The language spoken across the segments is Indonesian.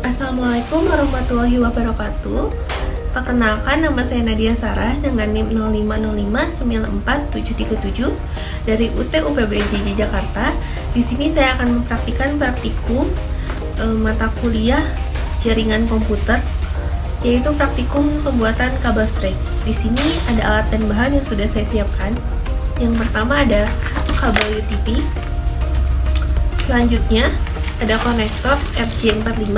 Assalamualaikum warahmatullahi wabarakatuh. Perkenalkan, nama saya Nadia Sarah dengan NIM 0505947737 dari UT UPBJJ Jakarta. Di sini saya akan mempraktikkan praktikum mata kuliah jaringan komputer, yaitu praktikum pembuatan kabel straight. Di sini ada alat dan bahan yang sudah saya siapkan. Yang pertama ada kabel UTP. Selanjutnya ada konektor RJ45.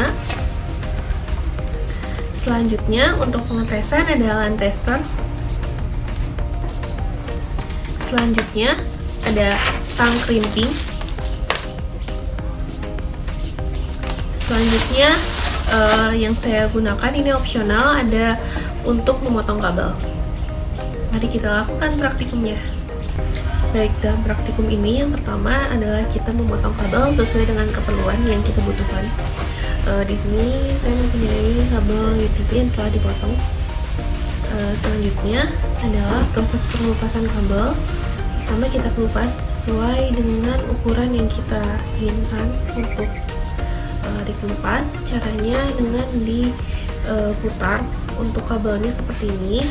Selanjutnya untuk pengetesan ada LAN tester. Selanjutnya ada tang crimping. Selanjutnya yang saya gunakan ini opsional, ada untuk memotong kabel. Mari kita lakukan praktikumnya. Baik, dalam praktikum ini yang pertama adalah kita memotong kabel sesuai dengan keperluan yang kita butuhkan. Di sini saya mempunyai kabel UTP yang telah dipotong. Selanjutnya adalah proses pengelupasan kabel. Pertama kita kelupas sesuai dengan ukuran yang kita inginkan untuk dikelupas. Caranya dengan diputar untuk kabelnya seperti ini.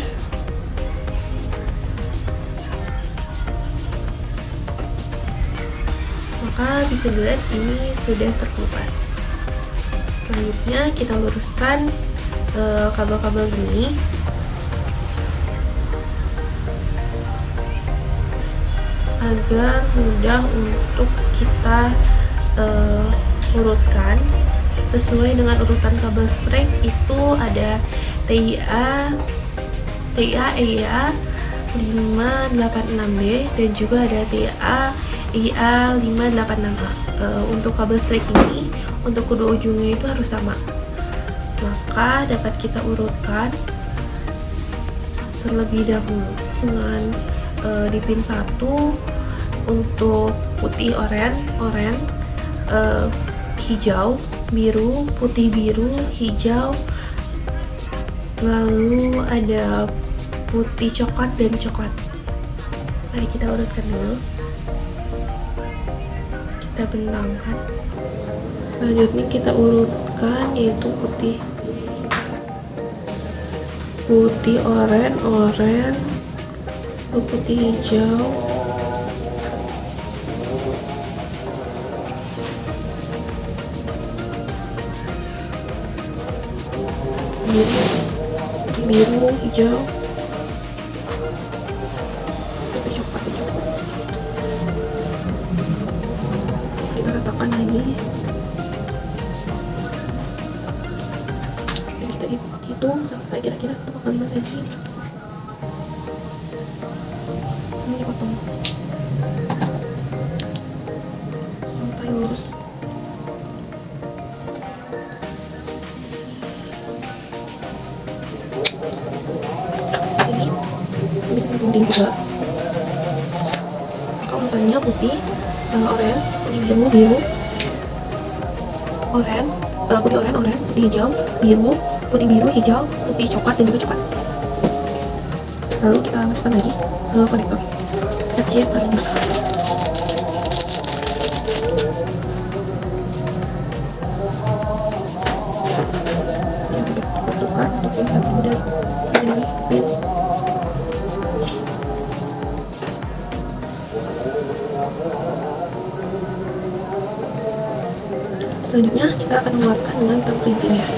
Maka bisa dilihat ini sudah terkelupas. Selanjutnya kita luruskan kabel-kabel ini agar mudah untuk kita urutkan sesuai dengan urutan kabel straight. Itu ada TIA EIA 586B dan juga ada TIA EIA 586A. Untuk kabel straight ini, untuk kedua ujungnya itu harus sama, maka dapat kita urutkan terlebih dahulu dengan di pin 1 untuk putih oranye, hijau, biru, putih, biru, hijau, lalu ada putih coklat dan coklat. Mari kita urutkan dulu, kita bentangkan. Selanjutnya kita urutkan yaitu putih oranye, putih hijau, biru, hijau, putih coklat. Kita ratakan lagi. Hitung sampai kira-kira 1,5 cm. Ini dipotong sampai lurus. Saat ini bisa digunting juga. Urutannya putih, oranye, putih biru, oranye, putih oranye, putih hijau, biru, putih biru, hijau, putih coklat dan juga coklat. Lalu kita masukkan lagi ke konektor RJ45. Yang sudah tertukar untuk yang satu udah dengan pin. Selanjutnya kita akan menguatkan dengan tang crimpingnya.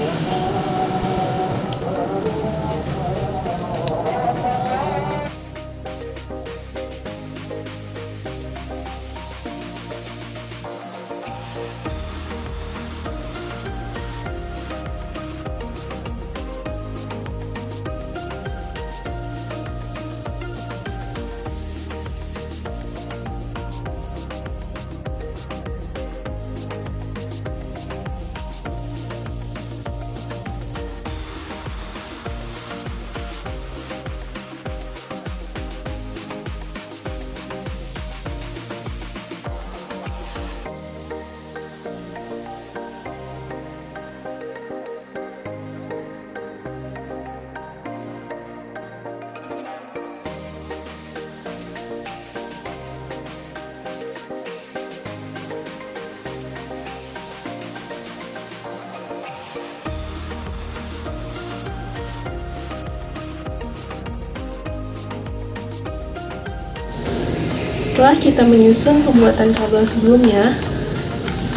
Setelah kita menyusun pembuatan kabel sebelumnya,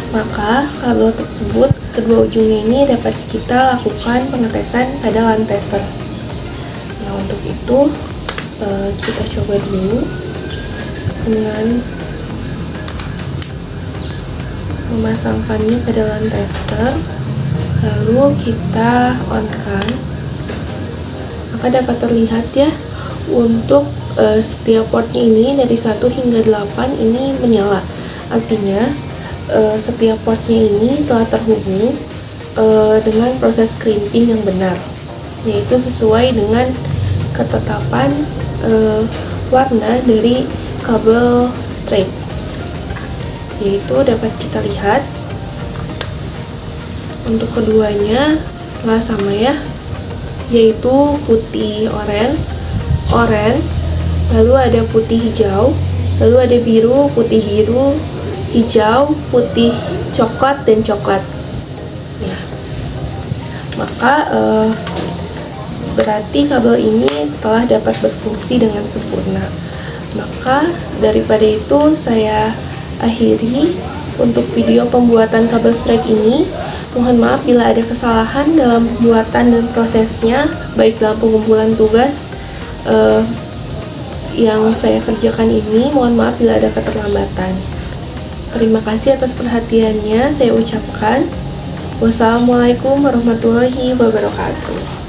maka kabel tersebut kedua ujungnya ini dapat kita lakukan pengetesan pada LAN tester. Nah, untuk itu kita coba dulu dengan memasangkannya pada LAN tester, lalu kita on-kan. Maka dapat terlihat ya, untuk setiap portnya ini dari 1 hingga 8 ini menyala. Artinya setiap portnya ini telah terhubung dengan proses crimping yang benar, yaitu sesuai dengan ketetapan warna dari kabel straight, yaitu dapat kita lihat untuk keduanya telah sama ya, yaitu putih oranye, lalu ada putih hijau, lalu ada biru, putih biru, hijau, putih coklat, dan coklat ya. Maka berarti kabel ini telah dapat berfungsi dengan sempurna. Maka daripada itu saya akhiri untuk video pembuatan kabel strike ini. Mohon maaf bila ada kesalahan dalam pembuatan dan prosesnya, baik dalam pengumpulan tugas yang saya kerjakan ini. Mohon maaf bila ada keterlambatan. Terima kasih atas perhatiannya saya ucapkan. Wassalamualaikum warahmatullahi wabarakatuh.